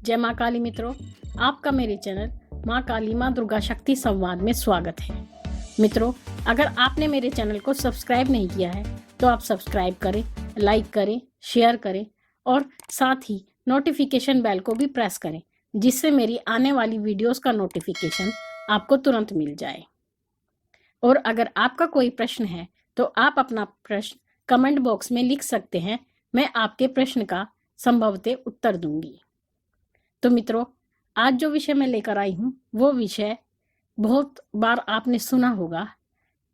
जय माँ काली मित्रों, आपका मेरे चैनल माँ काली माँ दुर्गा शक्ति संवाद में स्वागत है। मित्रों, अगर आपने मेरे चैनल को सब्सक्राइब नहीं किया है तो आप सब्सक्राइब करें, लाइक करें, शेयर करें और साथ ही नोटिफिकेशन बेल को भी प्रेस करें, जिससे मेरी आने वाली वीडियोस का नोटिफिकेशन आपको तुरंत मिल जाए। और अगर आपका कोई प्रश्न है तो आप अपना प्रश्न कमेंट बॉक्स में लिख सकते हैं। मैं आपके प्रश्न का संभवतः उत्तर दूंगी। तो मित्रों, आज जो विषय मैं लेकर आई हूँ वो विषय बहुत बार आपने सुना होगा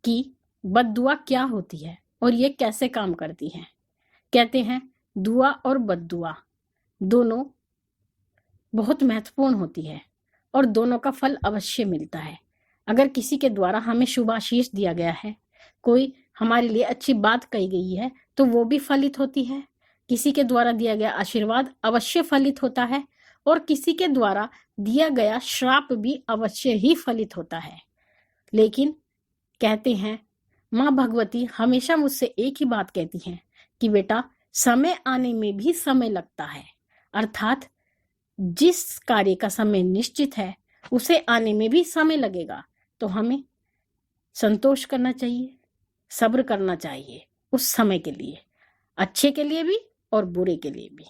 कि बद्दुआ क्या होती है और ये कैसे काम करती है। कहते हैं दुआ और बद्दुआ दोनों बहुत महत्वपूर्ण होती है और दोनों का फल अवश्य मिलता है। अगर किसी के द्वारा हमें शुभ आशीष दिया गया है, कोई हमारे लिए अच्छी बात कही गई है, तो वो भी फलित होती है। किसी के द्वारा दिया गया आशीर्वाद अवश्य फलित होता है और किसी के द्वारा दिया गया श्राप भी अवश्य ही फलित होता है। लेकिन कहते हैं माँ भगवती हमेशा मुझसे एक ही बात कहती हैं कि बेटा, समय आने में भी समय लगता है। अर्थात जिस कार्य का समय निश्चित है उसे आने में भी समय लगेगा। तो हमें संतोष करना चाहिए, सब्र करना चाहिए उस समय के लिए, अच्छे के लिए भी और बुरे के लिए भी।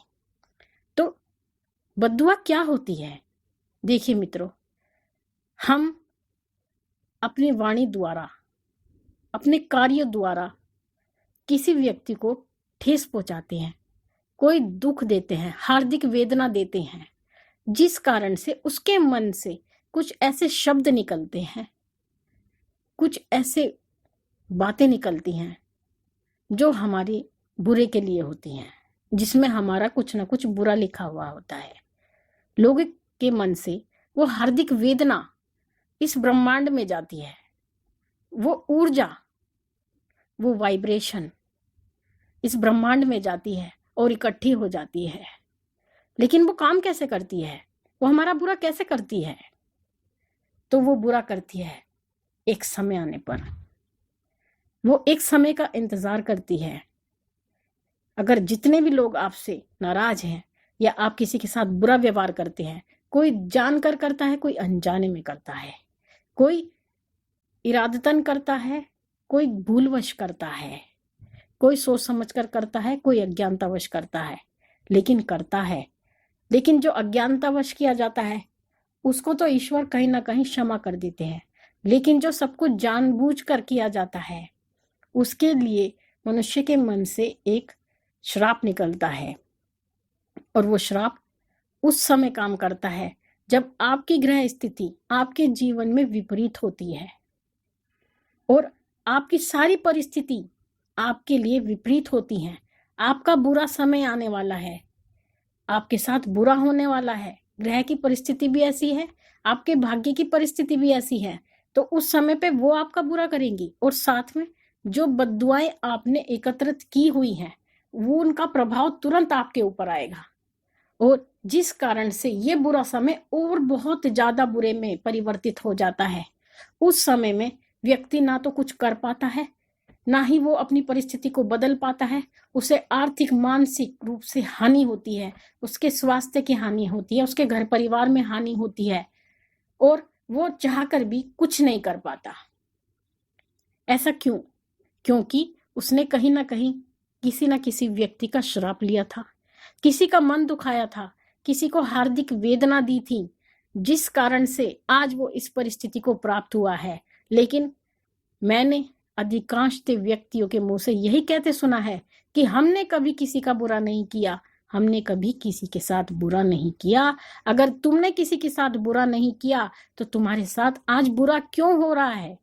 तो बद्दुआ क्या होती है? देखिए मित्रों, हम अपनी वाणी द्वारा, अपने कार्य द्वारा किसी व्यक्ति को ठेस पहुंचाते हैं, कोई दुख देते हैं, हार्दिक वेदना देते हैं, जिस कारण से उसके मन से कुछ ऐसे शब्द निकलते हैं, कुछ ऐसे बातें निकलती हैं जो हमारे बुरे के लिए होती हैं, जिसमें हमारा कुछ ना कुछ बुरा लिखा हुआ होता है। लोगों के मन से वो हार्दिक वेदना इस ब्रह्मांड में जाती है, वो ऊर्जा, वो वाइब्रेशन इस ब्रह्मांड में जाती है और इकट्ठी हो जाती है। लेकिन वो काम कैसे करती है? वो हमारा बुरा कैसे करती है? तो वो बुरा करती है एक समय आने पर। वो एक समय का इंतजार करती है। अगर जितने भी लोग आपसे नाराज हैं या आप किसी के साथ बुरा व्यवहार करते हैं, कोई जानकर करता है, कोई अनजाने में करता है, कोई इरादतन करता है, कोई भूलवश करता है, कोई सोच समझकर करता है, कोई अज्ञानतावश करता है, लेकिन करता है। लेकिन जो अज्ञानतावश किया जाता है उसको तो ईश्वर कहीं ना कहीं क्षमा कर देते हैं। लेकिन जो सब कुछ जानबूझकर किया जाता है उसके लिए मनुष्य के मन से एक श्राप निकलता है, और वो श्राप उस समय काम करता है जब आपकी ग्रह स्थिति आपके जीवन में विपरीत होती है और आपकी सारी परिस्थिति आपके लिए विपरीत होती हैं। आपका बुरा समय आने वाला है, आपके साथ बुरा होने वाला है, ग्रह की परिस्थिति भी ऐसी है, आपके भाग्य की परिस्थिति भी ऐसी है। तो उस समय पे वो आपका बुरा करेंगी और साथ में जो बद्दुआएं आपने एकत्रित की हुई हैं वो उनका प्रभाव तुरंत आपके ऊपर आएगा, और जिस कारण से ये बुरा समय और बहुत ज्यादा बुरे में परिवर्तित हो जाता है। उस समय में व्यक्ति ना तो कुछ कर पाता है, ना ही वो अपनी परिस्थिति को बदल पाता है। उसे आर्थिक मानसिक रूप से हानि होती है, उसके स्वास्थ्य की हानि होती है, उसके घर परिवार में हानि होती है, और वो चाहकर भी कुछ नहीं कर पाता। ऐसा क्यों? क्योंकि उसने कहीं ना कहीं किसी ना किसी व्यक्ति का श्राप लिया था, किसी का मन दुखाया था, किसी को हार्दिक वेदना दी थी, जिस कारण से आज वो इस परिस्थिति को प्राप्त हुआ है। लेकिन मैंने अधिकांश व्यक्तियों के मुंह से यही कहते सुना है कि हमने कभी किसी का बुरा नहीं किया, हमने कभी किसी के साथ बुरा नहीं किया। अगर तुमने किसी के साथ बुरा नहीं किया तो तुम्हारे साथ आज बुरा क्यों हो रहा है?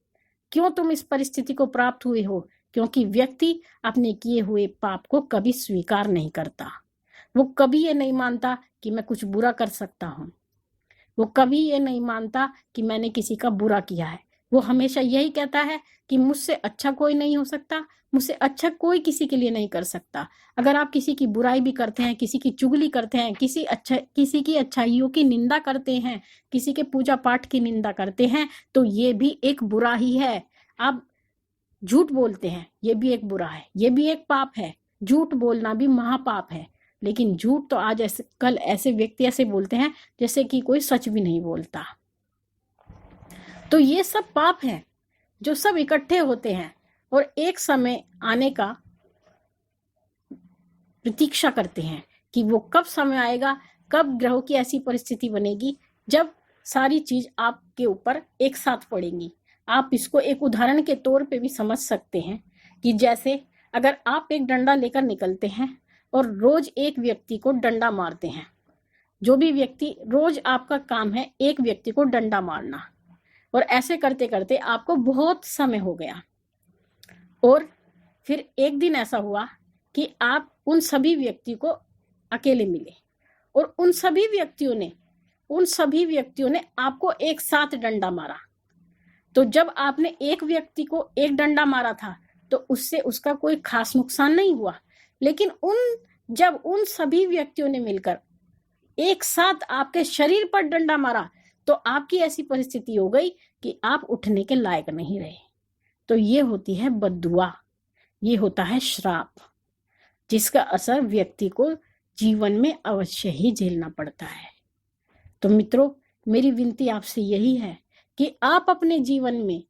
क्यों तुम इस परिस्थिति को प्राप्त हुए हो? क्योंकि व्यक्ति अपने किए हुए पाप को कभी स्वीकार नहीं करता। वो कभी ये नहीं मानता कि मैं कुछ बुरा कर सकता हूँ, वो कभी ये नहीं मानता कि मैंने किसी का बुरा किया है। वो हमेशा यही कहता है कि मुझसे अच्छा कोई नहीं हो सकता, मुझसे अच्छा कोई किसी के लिए नहीं कर सकता। अगर आप किसी की बुराई भी करते हैं, किसी की चुगली करते हैं, किसी की अच्छाइयों की निंदा करते हैं, किसी के पूजा पाठ की निंदा करते हैं, तो ये भी एक बुरा ही है। आप झूठ बोलते हैं, ये भी एक बुरा है, ये भी एक पाप है। झूठ बोलना भी महापाप है। लेकिन झूठ तो आज ऐसे कल ऐसे व्यक्ति ऐसे बोलते हैं जैसे कि कोई सच भी नहीं बोलता। तो ये सब पाप हैं जो सब इकट्ठे होते हैं और एक समय आने का प्रतीक्षा करते हैं कि वो कब समय आएगा, कब ग्रहों की ऐसी परिस्थिति बनेगी जब सारी चीज आपके ऊपर एक साथ पड़ेंगी। आप इसको एक उदाहरण के तौर पे भी समझ सकते हैं कि जैसे अगर आप एक डंडा लेकर निकलते हैं और रोज एक व्यक्ति को डंडा मारते हैं, जो भी व्यक्ति रोज आपका काम है एक व्यक्ति को डंडा मारना, और ऐसे करते करते आपको बहुत समय हो गया और फिर एक दिन ऐसा हुआ कि आप उन सभी व्यक्ति को अकेले मिले और उन सभी व्यक्तियों ने आपको एक साथ डंडा मारा। तो जब आपने एक व्यक्ति को एक डंडा मारा था तो उससे उसका कोई खास नुकसान नहीं हुआ, लेकिन जब उन सभी व्यक्तियों ने मिलकर एक साथ आपके शरीर पर डंडा मारा तो आपकी ऐसी परिस्थिति हो गई कि आप उठने के लायक नहीं रहे। तो ये होती है बद्दुआ, ये होता है श्राप, जिसका असर व्यक्ति को जीवन में अवश्य ही झेलना पड़ता है। तो मित्रों, मेरी विनती आपसे यही है कि आप अपने जीवन में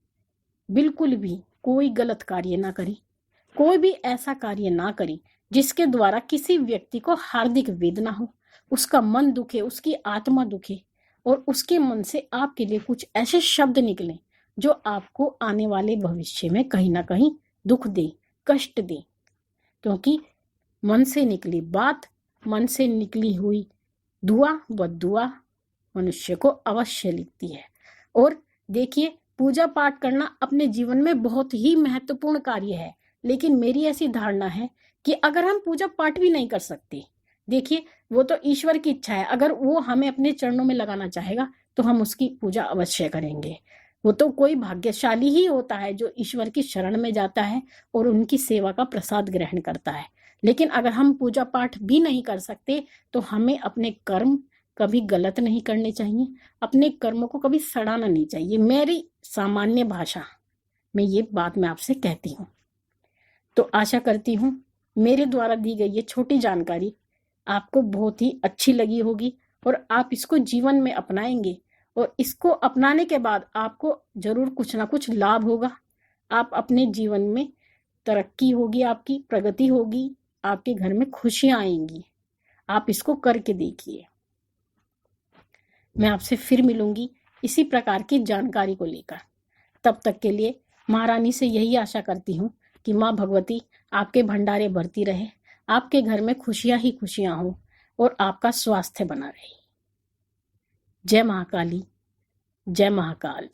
बिल्कुल भी कोई गलत कार्य ना करें, कोई भी ऐसा कार्य ना करें जिसके द्वारा किसी व्यक्ति को हार्दिक वेदना हो, उसका मन दुखे, उसकी आत्मा दुखे और उसके मन से आपके लिए कुछ ऐसे शब्द निकलें जो आपको आने वाले भविष्य में कहीं ना कहीं दुख दे, कष्ट दे। क्योंकि मन से निकली बात, मन से निकली हुई दुआ बद्दुआ मनुष्य को अवश्य लिखती है। और देखिए, पूजा पाठ करना अपने जीवन में बहुत ही महत्वपूर्ण कार्य है, लेकिन मेरी ऐसी धारणा है कि अगर हम पूजा पाठ भी नहीं कर सकते, देखिए वो तो ईश्वर की इच्छा है, अगर वो हमें अपने चरणों में लगाना चाहेगा तो हम उसकी पूजा अवश्य करेंगे। वो तो कोई भाग्यशाली ही होता है जो ईश्वर की शरण में जाता है और उनकी सेवा का प्रसाद ग्रहण करता है। लेकिन अगर हम पूजा पाठ भी नहीं कर सकते तो हमें अपने कर्म कभी गलत नहीं करने चाहिए, अपने कर्मों को कभी सड़ाना नहीं चाहिए। मेरी सामान्य भाषा में ये बात मैं आपसे कहती हूँ। तो आशा करती हूँ मेरे द्वारा दी गई ये छोटी जानकारी आपको बहुत ही अच्छी लगी होगी और आप इसको जीवन में अपनाएंगे और इसको अपनाने के बाद आपको जरूर कुछ ना कुछ लाभ होगा। आप अपने जीवन में तरक्की होगी, आपकी प्रगति होगी, आपके घर में खुशियां आएंगी। आप इसको करके देखिए। मैं आपसे फिर मिलूंगी इसी प्रकार की जानकारी को लेकर। तब तक के लिए महारानी से यही आशा करती हूँ कि माँ भगवती आपके भंडारे भरती रहे, आपके घर में खुशियां ही खुशियां हो और आपका स्वास्थ्य बना रहे। जय महाकाली, जय महाकाल।